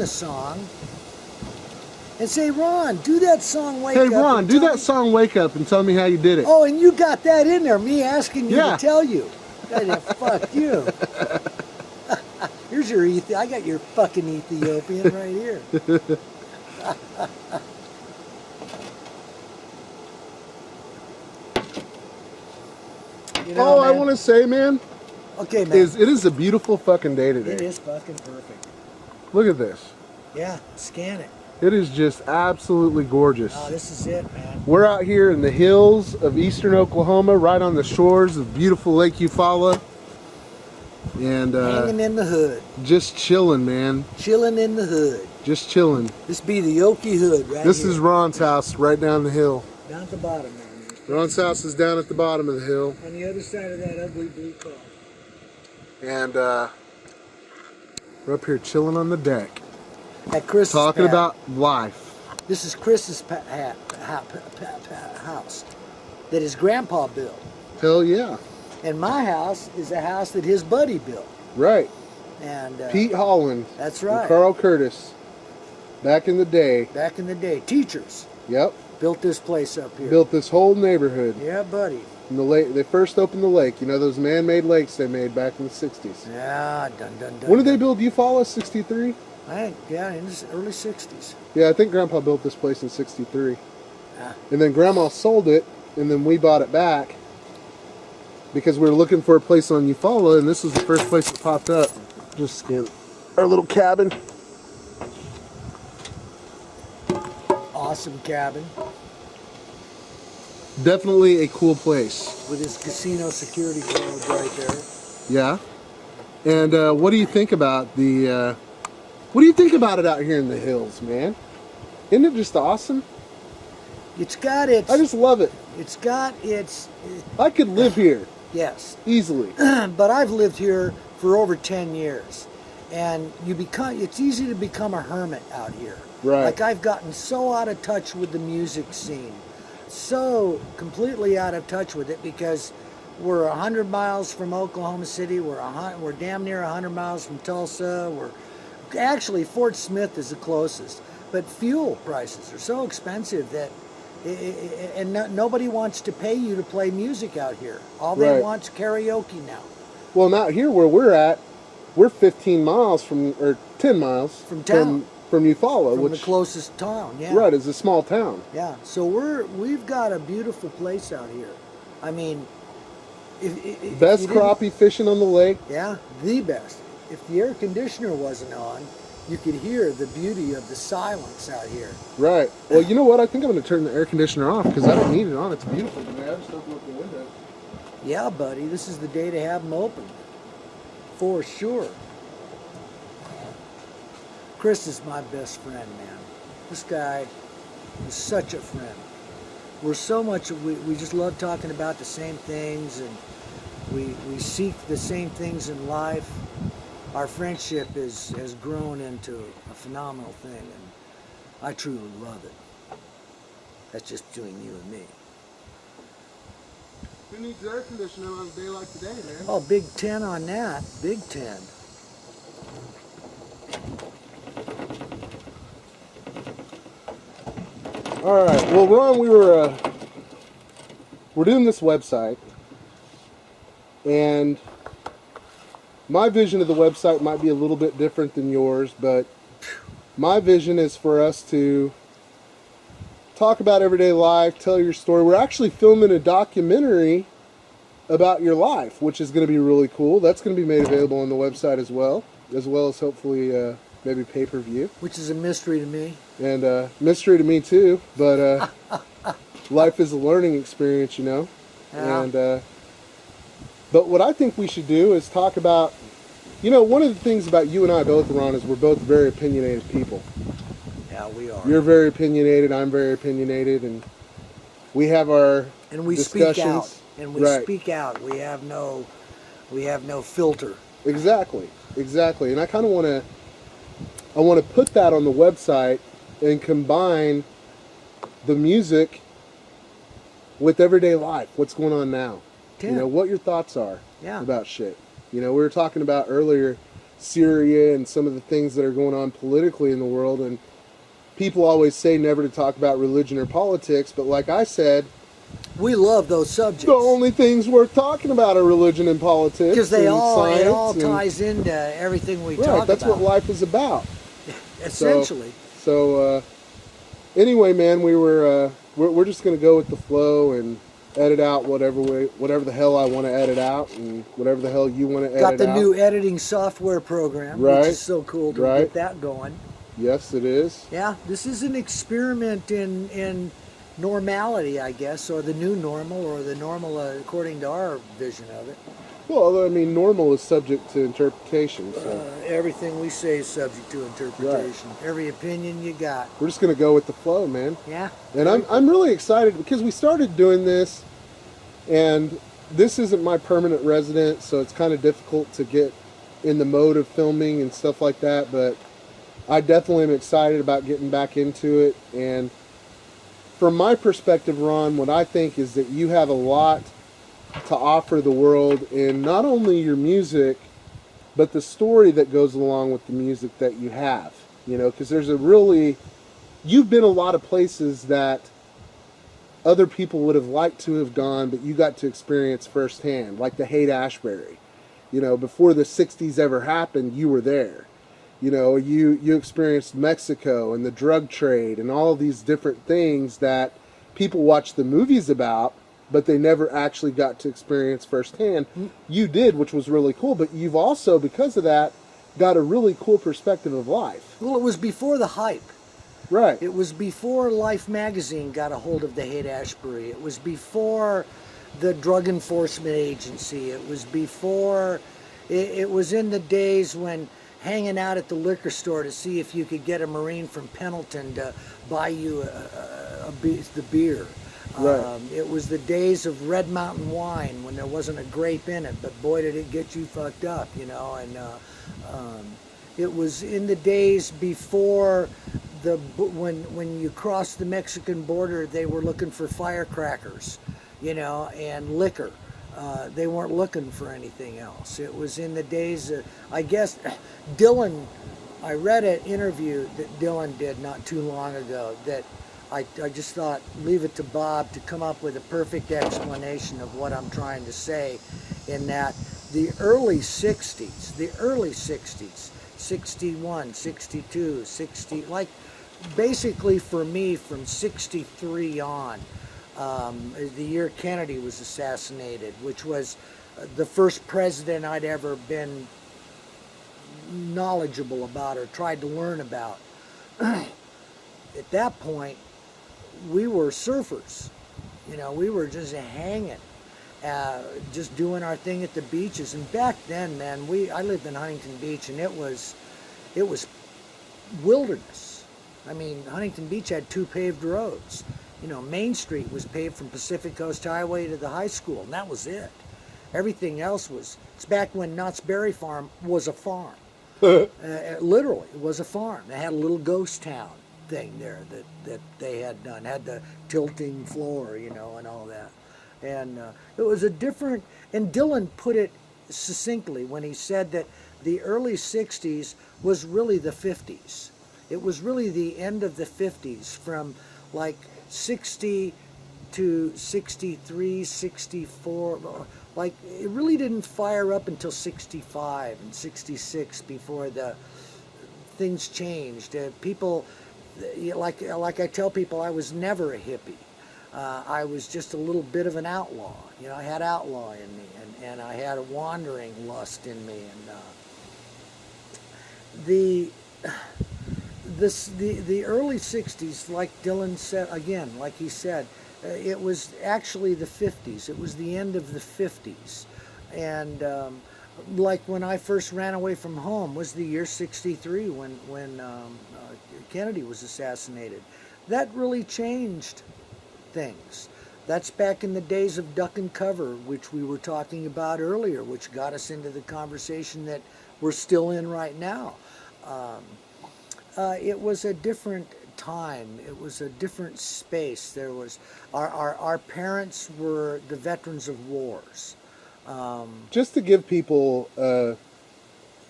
the song and say, Ron, do that song Wake Hey, Up. Ron, and do tell that me- song Wake Up and tell me how you did it. Oh, and you got that in there, me asking you Yeah. to tell you. Fuck you. Here's your I got your fucking Ethiopian right here. You know, I man. want to say, man, Okay, man. it is a beautiful fucking day today. It is fucking perfect. Look at this. Yeah, scan it. It is just absolutely gorgeous. Oh, this is it, man. We're out here in the hills of eastern Oklahoma, right on the shores of beautiful Lake Eufaula. And Hanging in the hood. just chilling, man. Chilling in the hood. Just chilling. This be the Okie hood right This here. is Ron's house right down the hill. Down at the bottom, man. Ron's house is down at the bottom of the hill. On the other side of that ugly blue car. And we're up here chilling on the deck. At Chris's Talking pad. about life. This is Chris's house that his grandpa built. Hell yeah. And my house is a house that his buddy built. Right. And Pete Holland. That's and right. Carl Curtis. Back in the day. Back in the day, teachers Yep. built this place up here. Built this whole neighborhood. Yeah, buddy. And the lake, they first opened the lake. You know those man-made lakes they made back in the 60s. Yeah, dun dun dun. When did they build Eufaula? 63? I think, yeah, in the early 60s. Yeah, I think Grandpa built this place in 63. Yeah. And then Grandma sold it, and then we bought it back because we were looking for a place on Eufaula, and this was the first place that popped up. Just in our little cabin. Awesome cabin Definitely a cool place. with his casino security guard right there. Yeah. And what do you think about the? What do you think about it out here in the hills, man? Isn't it just awesome? It's got its. I just love it. It's got its. I could live here Yes, easily. but I've lived here for over 10 years, and it's easy to become a hermit out here. Right. Like I've gotten so out of touch with the music scene, so completely out of touch with it because we're 100 miles from Oklahoma City. We're damn near 100 miles from Tulsa. Actually, Fort Smith is the closest, but fuel prices are so expensive that. Nobody wants to pay you to play music out here. All they Right. want is karaoke now. Well, not here where we're at. We're 15 miles from, or 10 miles From town. from Eufaula, From which the closest town, yeah. right is a small town. Yeah. So we've got a beautiful place out here. I mean, if Best you didn't- crappie fishing on the lake. Yeah, the best. If the air conditioner wasn't on, you could hear the beauty of the silence out here. Right. Well, you know what? I think I'm going to turn the air conditioner off because I don't need it on. It's beautiful today. I just opened up the window. Yeah, buddy, this is the day to have them open. For sure. Chris is my best friend, man. This guy is such a friend. We're so much, we just love talking about the same things, and we seek the same things in life. Our friendship has grown into a phenomenal thing, and I truly love it. That's just between you and me. Who needs air conditioner on a day like today, man? Oh, Big 10 on that. Big 10. All right. Well, Ron, we're doing this website, and my vision of the website might be a little bit different than yours, but my vision is for us to talk about everyday life, tell your story. We're actually filming a documentary about your life, which is going to be really cool. That's going to be made available on the website as well as hopefully maybe pay-per-view. Which is a mystery to me. And mystery to me too, but life is a learning experience, you know. Yeah. And but what I think we should do is talk about, you know, one of the things about you and I both, Ron, is we're both very opinionated people. Yeah, we are. You're very opinionated, I'm very opinionated, and we have our And we discussions. speak out. And we Right. speak out. We have no filter. Exactly. And I kind of want to put that on the website and combine the music with everyday life. What's going on now? Yeah. You know, what your thoughts are Yeah. about shit. You know, we were talking about earlier Syria and some of the things that are going on politically in the world. And people always say never to talk about religion or politics, but like I said, We love those subjects. the only things worth talking about are religion and politics. Because it all science ties into everything we right, talk that's about. what life is about. Essentially. So anyway, man, we're just gonna go with the flow and edit out whatever the hell I want to edit out, and whatever the hell you want to edit out. Got the new editing software program, Right. which is so cool to Right. get that going. Yes, it is. Yeah, this is an experiment in normality, I guess, or the new normal, or the normal according to our vision of it. Well, I mean, normal is subject to interpretation, so Everything we say is subject to interpretation. Every opinion you got. we're just gonna go with the flow, man. Yeah. And I'm really excited because we started doing this, and this isn't my permanent residence, so it's kind of difficult to get in the mode of filming and stuff like that. But I definitely am excited about getting back into it. And from my perspective, Ron, what I think is that you have a lot to offer the world in not only your music, but the story that goes along with the music that you have. You know, because you've been a lot of places that other people would have liked to have gone, but you got to experience firsthand, like the Haight-Ashbury. You know, before the 60s ever happened, you were there. You know, you experienced Mexico and the drug trade and all of these different things that people watch the movies about, but they never actually got to experience firsthand. You did, which was really cool, but you've also, because of that, got a really cool perspective of life. Well, it was before the hype. Right. It was before Life magazine got a hold of the Haight-Ashbury. It was before the Drug Enforcement Agency. It was before, it was in the days when hanging out at the liquor store to see if you could get a Marine from Pendleton to buy you the beer. Right. It was the days of Red Mountain wine when there wasn't a grape in it, but boy did it get you fucked up, you know. And it was in the days before when you crossed the Mexican border, they were looking for firecrackers, you know, and liquor. They weren't looking for anything else. It was in the days, I guess, Dylan, I read an interview that Dylan did not too long ago that I just thought, leave it to Bob to come up with a perfect explanation of what I'm trying to say, in that the early 60s, 61, 62, 60, like basically for me from 63 on, the year Kennedy was assassinated, which was the first president I'd ever been knowledgeable about or tried to learn about. At that point, we were surfers. You know, we were just hanging, just doing our thing at the beaches. And back then, man, I lived in Huntington Beach, and it was wilderness. I mean, Huntington Beach had 2 paved roads. You know, Main Street was paved from Pacific Coast Highway to the high school, and that was it. Everything else it's back when Knott's Berry Farm was a farm. Literally, it was a farm. They had a little ghost town thing there that they had done, had the tilting floor, you know, and all that. And it was a different, and Dylan put it succinctly when he said that the early 60s was really the 50s. It was really the end of the 50s, from like 60 to 63, 64. Like, it really didn't fire up until 65 and 66 before the things changed. People, like I tell people, I was never a hippie. I was just a little bit of an outlaw. You know, I had outlaw in me, and I had a wandering lust in me. And the early 60s, like Dylan said, again, like he said, it was actually the 50s. It was the end of the 50s. And like when I first ran away from home was the year 63 when Kennedy was assassinated. That really changed things. That's back in the days of duck and cover, which we were talking about earlier, which got us into the conversation that we're still in right now. It was a different time. It was a different space. There was our parents were the veterans of wars. Just to give people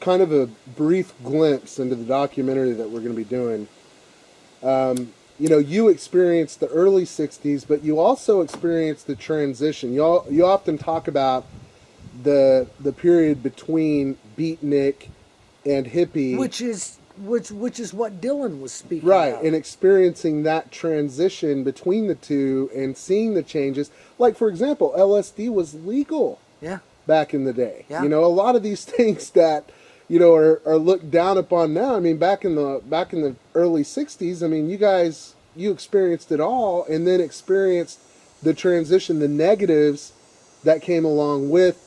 kind of a brief glimpse into the documentary that we're going to be doing. You know, you experienced the early 60s, but you also experienced the transition. You often talk about the period between beatnik and hippie. Which is what Dylan was speaking Right, about. and experiencing that transition between the two and seeing the changes. Like, for example, LSD was legal Yeah. back in the day. Yeah. You know, a lot of these things that, you know, are looked down upon now. I mean, back in the early 60s, I mean, you experienced it all and then experienced the transition, the negatives that came along with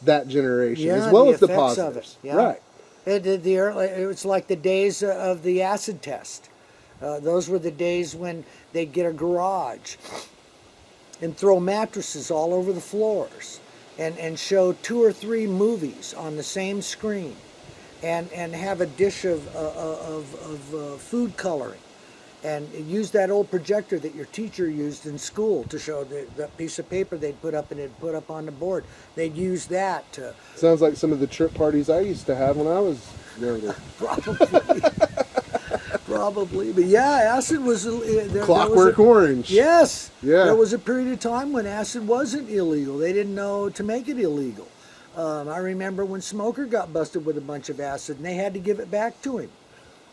that generation, Yeah, as well the as the effects of positives. it, yeah. Right. It's like the days of the acid test. Those were the days when they'd get a garage and throw mattresses all over the floors and show 2 or 3 movies on the same screen and have a dish of food coloring and use that old projector that your teacher used in school to show the piece of paper they'd put up and it'd put up on the board. They'd use that to Sounds like some of the trip parties I used to have when I was younger. probably, but yeah, acid was Clockwork Orange. Yes. Yeah. There was a period of time when acid wasn't illegal. They didn't know to make it illegal. I remember when Smoker got busted with a bunch of acid and they had to give it back to him.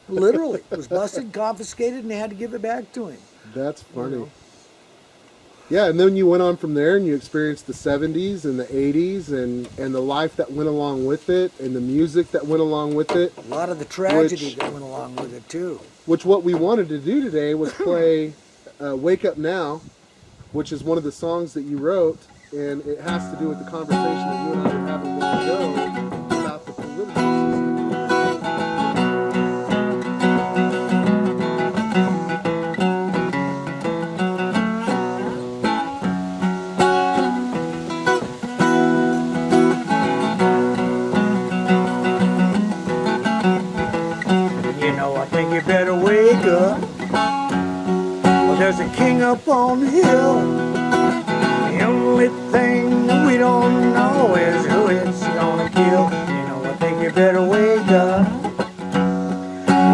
Literally. It was busted, confiscated, and they had to give it back to him. That's funny. You know? Yeah, and then you went on from there and you experienced the 70s and the 80s and the life that went along with it and the music that went along with it. A lot of the tragedy that went along with it, too. Which what we wanted to do today was play Wake Up Now, which is one of the songs that you wrote, and it has to do with the conversation that you and I were having with Joe about the political system. You know, I think you better wake up. Well, there's a king up on the hill. The only thing we don't know is who it's gonna kill. You know, I think you better wake up.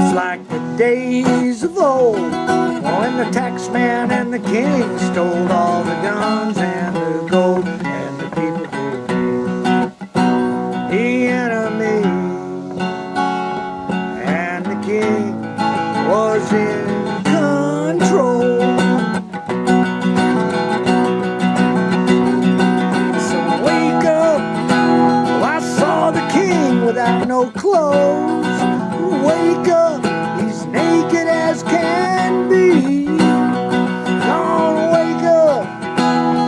It's like the days of old, when the tax man and the king stole all the guns and the gold, and the people did the enemy, and the king was in control. So wake up, well, I saw the king without no clothes. Wake up, he's naked as can be. Gonna wake up,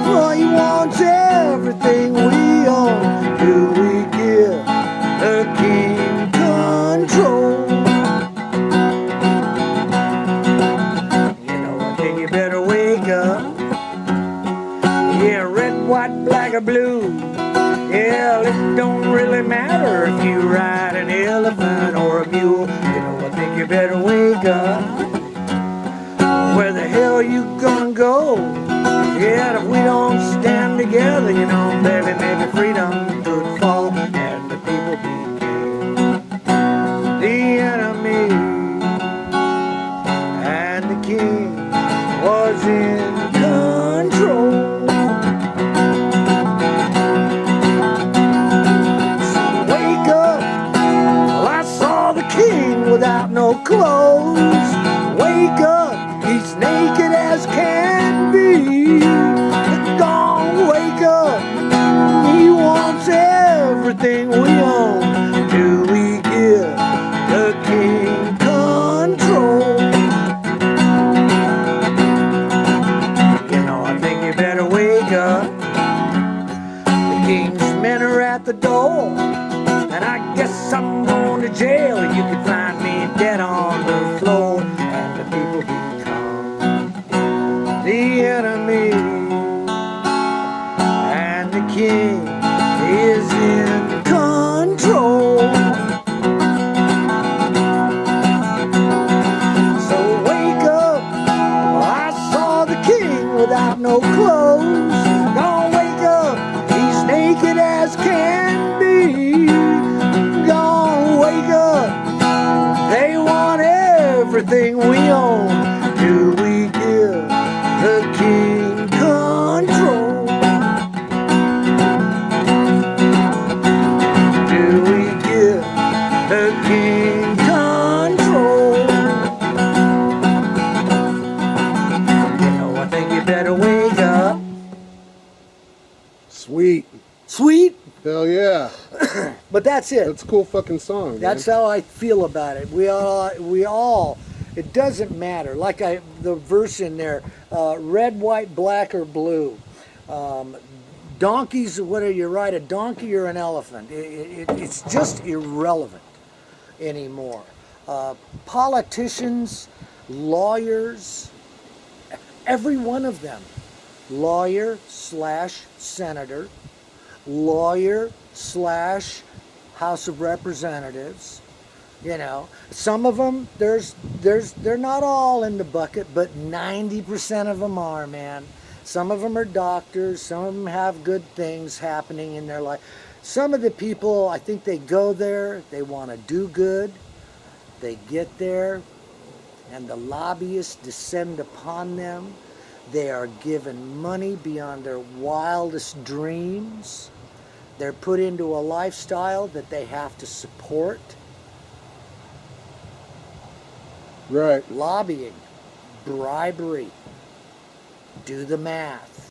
well, he wants everything we own. Do we give the king control? You know, I think you better wake up. Yeah, red, white, black, or blue. Yeah, it don't really matter if you ride an elephant or a mule. You know, I think you better wake up. Where the hell you gonna go? Yeah, if we don't stand together, you know, baby, maybe freedom could fall and the people became the enemy, and the king was in control. So wake up, well, I saw the king without no clothes. Wake up, he's naked as can be. Gone, wake up, he wants everything we own. Do we give the king control? You know, I think you better wake up. The king's men are at the door, and I guess I'm going to jail. You can find me dead on the floor, and the people become the enemy, and the king is in control. everything we own? Do we give the king control? Do we give the king control? You know, I think you better wake up. Sweet. Sweet, Hell yeah. but that's it. That's a cool fucking song, That's man. how I feel about it. We all. It doesn't matter. Like the verse in there, red, white, black, or blue. Donkeys. Whether you ride a donkey or an elephant, it's just irrelevant anymore. Politicians, lawyers, every one of them, lawyer slash senator, lawyer slash House of Representatives. You know, some of them, they're not all in the bucket, but 90% of them are, man. Some of them are doctors. Some of them have good things happening in their life. Some of the people, I think they go there, they want to do good. They get there, and the lobbyists descend upon them. They are given money beyond their wildest dreams. They're put into a lifestyle that they have to support. Right. Lobbying, bribery, do the math.